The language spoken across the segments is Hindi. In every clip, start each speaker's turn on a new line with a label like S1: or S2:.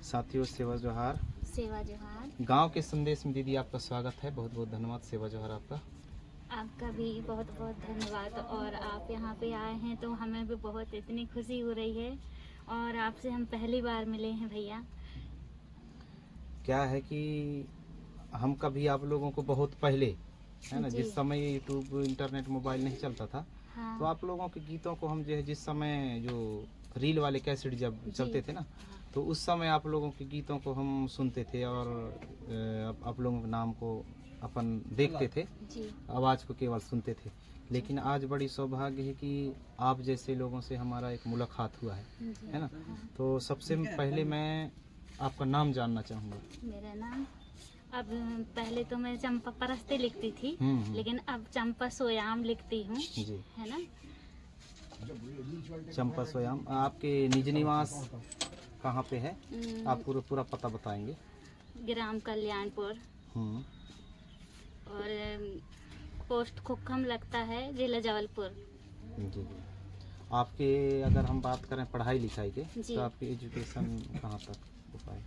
S1: साथियों, सेवा जोहार।
S2: सेवा जोहार।
S1: गांव के संदेश में दीदी आपका स्वागत है। बहुत बहुत धन्यवाद। सेवा जोहार आपका।
S2: आपका भी बहुत बहुत धन्यवाद। और आप यहाँ पे आए हैं तो हमें भी बहुत इतनी खुशी हो रही है। और आपसे हम पहली बार मिले हैं भैया।
S1: क्या है कि हम कभी आप लोगों को बहुत पहले, है ना,
S2: जी।
S1: जिस समय यूट्यूब इंटरनेट मोबाइल नहीं चलता था,
S2: हाँ।
S1: तो आप लोगों के गीतों को हम जो है, जिस समय जो रील वाले कैसेट जब
S2: जी।
S1: चलते थे ना, तो उस समय आप लोगों के गीतों को हम सुनते थे और आप लोगों के नाम को अपन देखते थे,
S2: जी।
S1: आवाज़ को केवल सुनते थे। लेकिन आज बड़ी सौभाग्य है कि आप जैसे लोगों से हमारा एक मुलाकात हुआ है ना।
S2: हाँ।
S1: तो सबसे पहले मैं आपका नाम जानना चाहूँगा।
S2: मेरा नाम, अब पहले तो मैं चंपा परस्ते लिखती थी, लेकिन अब चंपा सोयाम लिखती हूँ।
S1: जी।
S2: है ना।
S1: चंपा सोयाम। आपके निज निवास कहाँ पे है? आप पूरा पता बताएंगे।
S2: ग्राम कल्याणपुर और पोस्ट खुखम लगता है, जिला जबलपुर।
S1: जी। आपके अगर हम बात करें पढ़ाई लिखाई के,
S2: जी।
S1: तो आपकी एजुकेशन कहाँ तक हो पाई?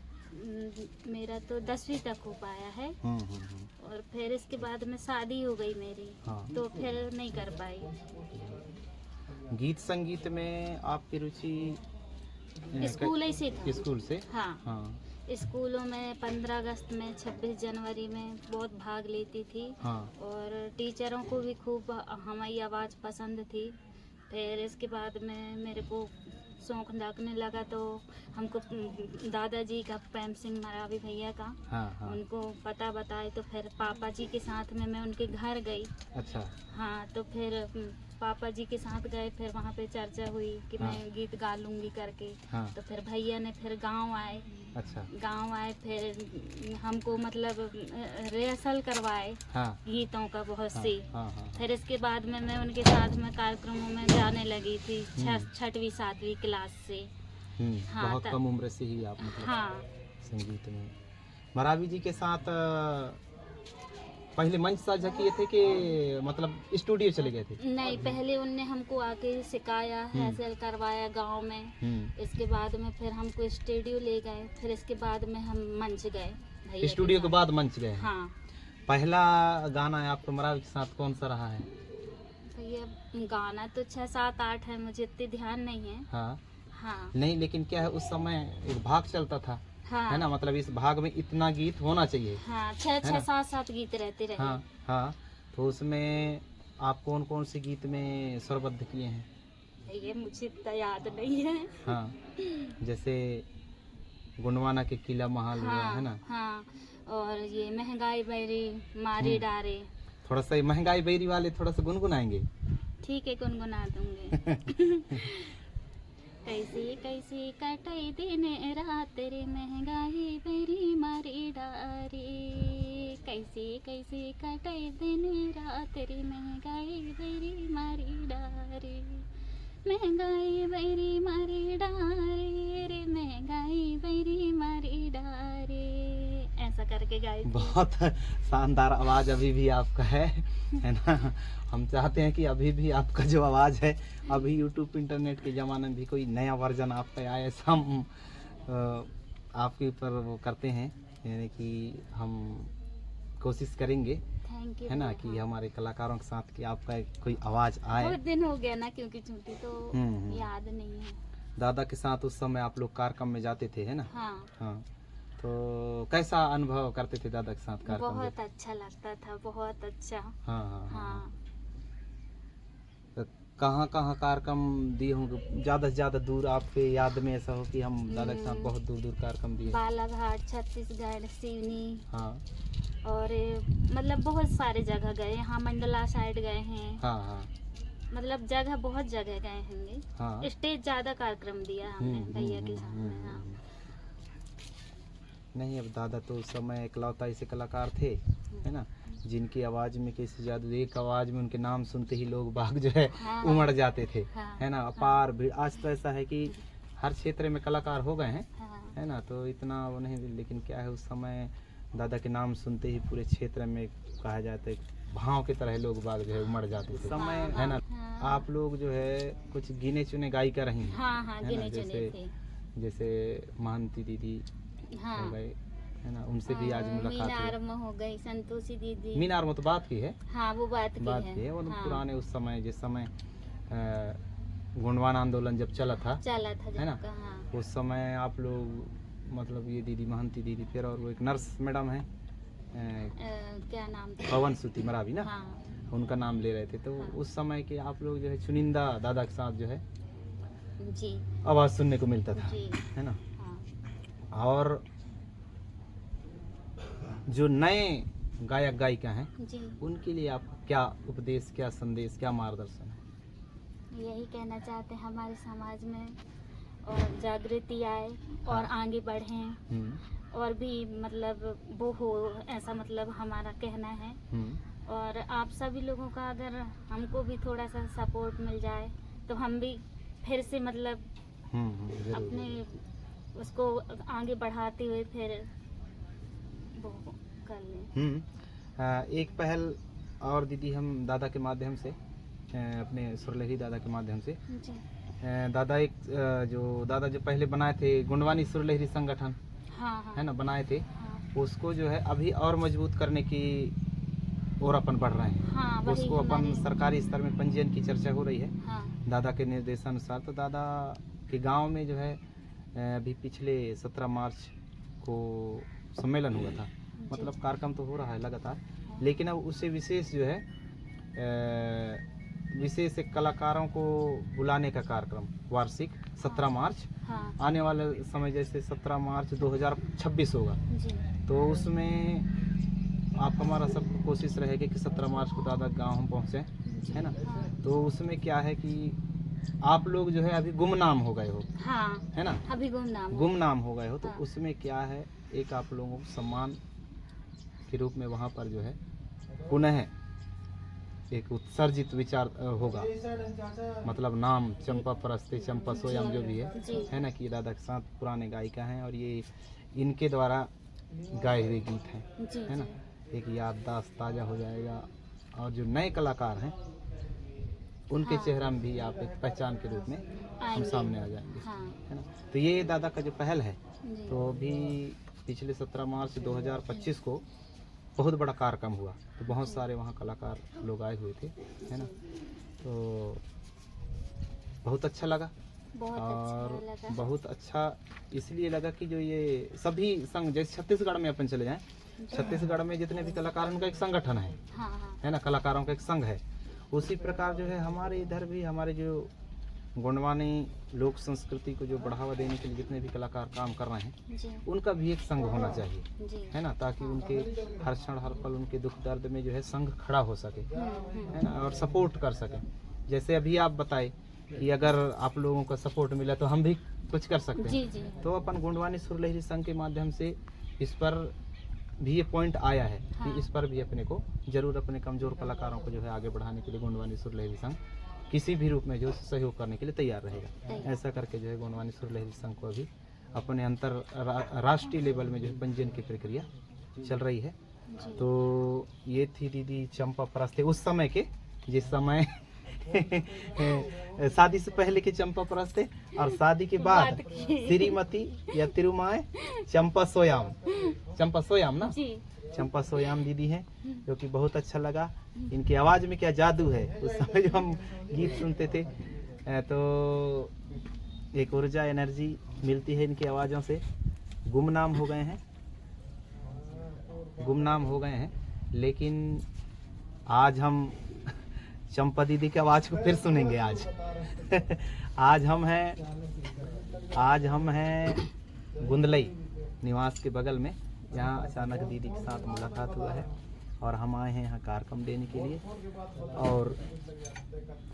S2: मेरा तो 10वीं तक हो पाया है। और फिर इसके बाद में शादी हो गई मेरी।
S1: हाँ।
S2: तो फिर नहीं कर पाई।
S1: गीत संगीत में आपकी रुचि
S2: स्कूल से था।
S1: स्कूल से?
S2: हाँ।
S1: हाँ।
S2: स्कूलों में 15 अगस्त में, 26 जनवरी में बहुत भाग लेती थी।
S1: हाँ।
S2: और टीचरों को भी खूब हमारी आवाज़ पसंद थी। फिर इसके बाद में मेरे को शौक लगने लगा, तो हमको दादाजी का, प्रेम सिंह मरावी भैया का,
S1: हाँ।
S2: उनको पता बताए, तो फिर पापा जी के साथ में मैं उनके घर गई।
S1: अच्छा।
S2: हाँ। तो फिर पापा जी के साथ गए, फिर वहाँ पे चर्चा हुई कि
S1: हाँ।
S2: मैं गीत गा लूँगी करके।
S1: हाँ।
S2: तो फिर भैया ने फिर गांव आए।
S1: अच्छा।
S2: गांव आए, फिर हमको मतलब रिहर्सल करवाए।
S1: हाँ।
S2: गीतों का बहुत
S1: हाँ।
S2: सी।
S1: हाँ।
S2: फिर इसके बाद में मैं उनके साथ में कार्यक्रमों में जाने लगी थी, 6वीं 7वीं क्लास से। हाँ,
S1: बहुत कम उम्र से ही आप मतलब
S2: हाँ।
S1: संगीत में। मरावी जी के साथ पहले मंच साझा किए थे कि मतलब स्टूडियो चले गए थे?
S2: नहीं, पहले उनने हमको आके सिखाया, हैसल करवाया गांव में। इसके बाद में फिर हमको स्टूडियो ले गए। फिर इसके बाद में हम मंच गए भैया
S1: स्टूडियो के बाद मंच गए?
S2: हाँ।
S1: पहला गाना है आपका मरावी के साथ कौन सा रहा है?
S2: भैया गाना तो 6, 7, 8 है, मुझे इतने ध्यान नहीं है।
S1: हाँ।
S2: हाँ।
S1: नहीं, लेकिन क्या है, उस समय एक भाग चलता था।
S2: हाँ।
S1: है ना, मतलब इस भाग में इतना गीत होना चाहिए।
S2: हाँ, 6, 7 गीत रहते रहे।
S1: हाँ। तो उसमें आप कौन कौन से गीत में स्वरबद्ध किए हैं?
S2: ये मुझे इतना याद नहीं है।
S1: हाँ। जैसे गुणवाना के किला महाल हुआ,
S2: हाँ,
S1: है ना।
S2: हाँ। और ये महंगाई बैरी मारी डारे।
S1: थोड़ा सा महंगाई बैरी वाले थोड़ा सा गुनगुनाएंगे?
S2: ठीक है, गुनगुना दूंगे। कैसे कैसे कटाई दिन रात रे, महंगाई बैरी मारी डारे। कैसे कैसे कटाई दिन रात रे, महंगाई बैरी मारी डारे। महंगाई बैरी मारी डारे रे, महंगाई बैरी मारी डारे। ऐसा करके गाई थी।
S1: बहुत शानदार आवाज अभी भी आपका है ना। हम चाहते हैं कि अभी भी आपका जो आवाज है, अभी यूट्यूब इंटरनेट के ज़माने में भी कोई नया वर्जन आपका आए, ऐसा हम आपके ऊपर वो करते हैं, यानी कि हम कोशिश करेंगे,
S2: थैंक यू,
S1: है ना, कि हमारे कलाकारों के साथ कि आपका कोई आवाज़ आए।
S2: बहुत दिन हो गया ना, क्योंकि छुट्टी तो याद नहीं है।
S1: दादा के साथ उस समय आप लोग कार्यक्रम में जाते थे, है ना।
S2: हाँ।
S1: तो कैसा अनुभव करते थे दादा के साथ कार्यक्रम?
S2: बहुत अच्छा लगता था, बहुत अच्छा। हाँ।
S1: तो कहाँ कहाँ कार्यक्रम दिए होंगे? ज़्यादा से ज़्यादा दूर आपके याद में ऐसा हो कि हम दादा के साथ बहुत दूर दूर कार्यक्रम दिए?
S2: बालाघाट, छत्तीसगढ़, सिवनी।
S1: हाँ।
S2: और मतलब बहुत सारे जगह गए। यहाँ मंडला साइड गए हैं।
S1: हाँ।
S2: मतलब जगह, बहुत जगह गए होंगे।
S1: हाँ।
S2: स्टेज ज़्यादा कार्यक्रम दिया हमने भैया के साथ में। हाँ।
S1: नहीं, अब दादा तो उस समय इकलौता ऐसे कलाकार थे, है ना, जिनकी आवाज़ में कैसे जादू, एक आवाज़ में उनके नाम सुनते ही लोग बाग जो है उमड़ जाते थे। है ना, अपार भीड़। आज तो ऐसा है कि हर क्षेत्र में कलाकार हो गए हैं, है ना, तो इतना वो नहीं। लेकिन क्या है, उस समय दादा के नाम सुनते ही पूरे क्षेत्र में कहा जाता है भाव की तरह लोग बाग जो है उमड़ जाते थे। समय है ना। आप लोग जो है कुछ गिने चुने गायिका रही हैं,
S2: गिने चुने थे।
S1: जैसे महंती दीदी
S2: हाँ
S1: हो गए, है ना, उनसे भी आज मुलाकात
S2: मीनार
S1: हुई।
S2: में हो गई संतोषी दीदी।
S1: मीनार में तो बात की है,
S2: हाँ वो बात की है।
S1: वो
S2: हाँ,
S1: पुराने उस समय जिस समय गोंडवाना आंदोलन जब चला था है ना,
S2: हाँ।
S1: उस समय आप लोग मतलब ये दीदी महंती दीदी, फिर और वो एक नर्स मैडम है
S2: क्या नाम था?
S1: पवन सुती मरावी ना,
S2: हाँ,
S1: उनका नाम ले रहे थे। तो
S2: हाँ।
S1: उस समय के आप लोग जो है चुनिंदा दादा के साथ जो है
S2: जी
S1: आवाज सुनने को मिलता था,
S2: जी
S1: है ना।
S2: हाँ
S1: और जो नए गायक गायिका हैं
S2: जी,
S1: उनके लिए आप क्या उपदेश, क्या संदेश, क्या मार्गदर्शन है?
S2: यही कहना चाहते हैं हमारे समाज में और जागृति आए और
S1: हाँ।
S2: आगे बढ़ें और भी मतलब वो हो, ऐसा मतलब हमारा कहना है। और आप सभी लोगों का अगर हमको भी थोड़ा सा सपोर्ट मिल जाए तो हम भी फिर से मतलब
S1: जरूर,
S2: अपने
S1: जरूर।
S2: उसको आगे बढ़ाते हुए फिर वो कर लें।
S1: एक पहल और दीदी हम दादा के माध्यम से, अपने सुरलहरी दादा के माध्यम से,
S2: जी
S1: दादा एक दादा जो पहले बनाए थे गोंडवानी सुरलहरी संगठन,
S2: हाँ हाँ
S1: है ना, बनाए थे,
S2: हाँ,
S1: उसको जो है अभी और मजबूत करने की ओर अपन बढ़ रहे हैं।
S2: हाँ, वही
S1: उसको अपन
S2: हमारी-
S1: सरकारी स्तर में पंजीयन की चर्चा हो रही है
S2: हाँ,
S1: दादा के निर्देशानुसार। तो दादा के गांव में जो है अभी पिछले 17 मार्च को सम्मेलन हुआ था, मतलब कार्यक्रम तो हो रहा है लगातार, लेकिन अब उससे विशेष जो है विशेष एक कलाकारों को बुलाने का कार्यक्रम वार्षिक 17 मार्च,
S2: हाँ
S1: आने वाले समय जैसे 17 मार्च 2026 होगा,
S2: जी
S1: तो उसमें आप हमारा सब कोशिश रहेगी कि 17 मार्च को दादा गांव हम पहुँचे, है ना।
S2: हाँ,
S1: तो उसमें क्या है कि आप लोग जो है अभी गुमनाम हो गए हो,
S2: हाँ
S1: है ना,
S2: अभी
S1: गुमनाम हो गए हो, तो
S2: हाँ।
S1: उसमें क्या है, एक आप लोगों को सम्मान के रूप में वहाँ पर जो है पुनः एक उत्सर्जित विचार होगा, मतलब नाम चंपा परस्ते, चंपा सोयाम जो भी है ना, कि दादा के साथ पुराने गायिका हैं और ये इनके द्वारा गाए हुए गीत हैं, है ना। एक याददाश्त ताज़ा हो जाएगा और जो नए कलाकार हैं उनके
S2: हाँ।
S1: चेहरा में भी आप एक पहचान के रूप में हम
S2: आएंगे।
S1: सामने आ जाएंगे,
S2: हाँ
S1: है ना। तो ये दादा का जो पहल है,
S2: जी
S1: तो अभी पिछले 17 मार्च 2025 को बहुत बड़ा कार्यक्रम हुआ, तो बहुत सारे वहाँ कलाकार लोग आए हुए थे, है ना। तो बहुत अच्छा लगा
S2: बहुत
S1: और
S2: अच्छा लगा।
S1: बहुत अच्छा इसलिए लगा कि जो ये सभी संघ, जैसे छत्तीसगढ़ में अपन चले जाएं, छत्तीसगढ़ में जितने भी कलाकार हैं उनका एक संगठन
S2: हाँ हाँ
S1: है ना, कलाकारों का एक संघ है। उसी प्रकार जो है हमारे इधर भी हमारे जो गोंडवानी लोक संस्कृति को जो बढ़ावा देने के लिए जितने भी कलाकार काम कर रहे हैं
S2: जी
S1: उनका भी एक संघ होना चाहिए,
S2: जी
S1: है ना, ताकि उनके हर क्षण हर पल उनके दुख दर्द में जो है संघ खड़ा हो सके, है ना, और सपोर्ट कर सके। जैसे अभी आप बताए कि अगर आप लोगों का सपोर्ट मिला तो हम भी कुछ कर सकते
S2: जी
S1: हैं,
S2: जी
S1: तो अपन गोंडवानी सुरलहरी संघ के माध्यम से इस पर भी ये पॉइंट आया है
S2: हाँ।
S1: कि इस पर भी अपने को जरूर अपने कमजोर कलाकारों को जो है आगे बढ़ाने के लिए गोंडवानी सुरलहरी संघ किसी भी रूप में जो सहयोग करने के लिए तैयार रहेगा। ऐसा करके जो है गोंडवानी सुरलहरी संघ को अभी अपने राष्ट्रीय लेवल में जो है पंजीयन की प्रक्रिया चल रही है। तो ये थी दीदी चंपा परस्ते उस समय के, जिस समय शादी से पहले के चंपा परस्ते और शादी के बाद श्रीमती या तिरुमाए चंपा सोयाम ना,
S2: जी
S1: चंपा सोयाम दीदी हैं, जो कि बहुत अच्छा लगा। इनकी आवाज़ में क्या जादू है, उस समय जो हम गीत सुनते थे तो एक ऊर्जा एनर्जी मिलती है इनकी आवाज़ों से। गुमनाम हो गए हैं, लेकिन आज हम चंपा दीदी की आवाज़ को फिर सुनेंगे। आज हम हैं गुंदलई निवास के बगल में, यहाँ अचानक दीदी के साथ मुलाकात हुआ है और हम आए हैं यहाँ कार्यक्रम देने के लिए। और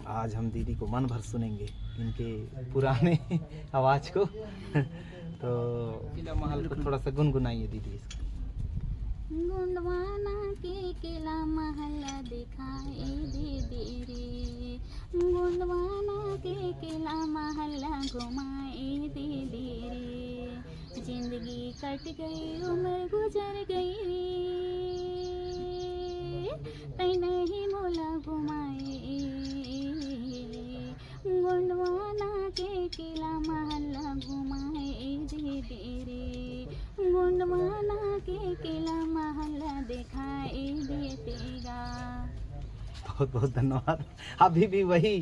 S1: आज हम दीदी को मन भर सुनेंगे इनके पुराने आवाज़ को। तो किला महल को थोड़ा सा गुनगुनाइए दीदी इसको।
S2: गोंडवाना के किला महल दिखाई दे रे, गोंडवाना के किला महल घुमाई दे रे, जिंदगी कट गई उम्र गुजर गई रे, तै नहीं मोला घुमाए, गोंडवाना के किला महल घुमाए जमाना के किला महल दिखाई देतेगा।
S1: बहुत बहुत धन्यवाद। अभी भी वही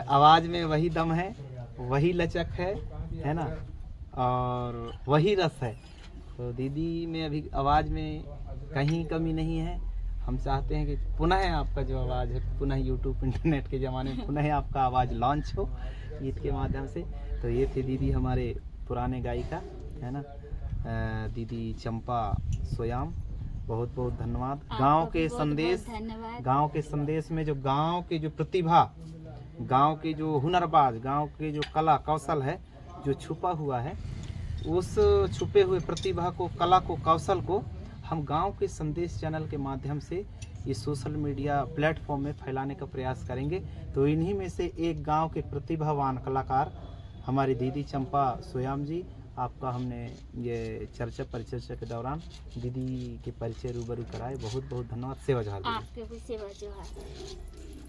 S1: आवाज़ में वही दम है, वही लचक है ना, और वही रस है। तो दीदी में अभी आवाज़ में कहीं कमी नहीं है। हम चाहते हैं कि पुनः आपका जो आवाज़ है, पुनः यूट्यूब इंटरनेट के ज़माने में पुनः आपका आवाज़ लॉन्च हो गीत के माध्यम से। तो ये थे दीदी हमारे पुराने गायिका, है ना, दीदी चंपा सोयाम। बहुत बहुत धन्यवाद। गांव के संदेश, गांव के संदेश में जो गांव के जो प्रतिभा, गांव के जो हुनरबाज, गांव के जो कला कौशल है जो छुपा हुआ है, उस छुपे हुए प्रतिभा को, कला को, कौशल को हम गांव के संदेश चैनल के माध्यम से इस सोशल मीडिया प्लेटफॉर्म में फैलाने का प्रयास करेंगे। तो इन्हीं में से एक गांव के प्रतिभावान कलाकार हमारी दीदी चंपा सोयाम जी, आपका हमने ये चर्चा परिचर्चा के दौरान दीदी के परिचय रूबरू कराए। बहुत बहुत धन्यवाद। सेवा जोहार।
S2: आपके भी सेवा जोहार।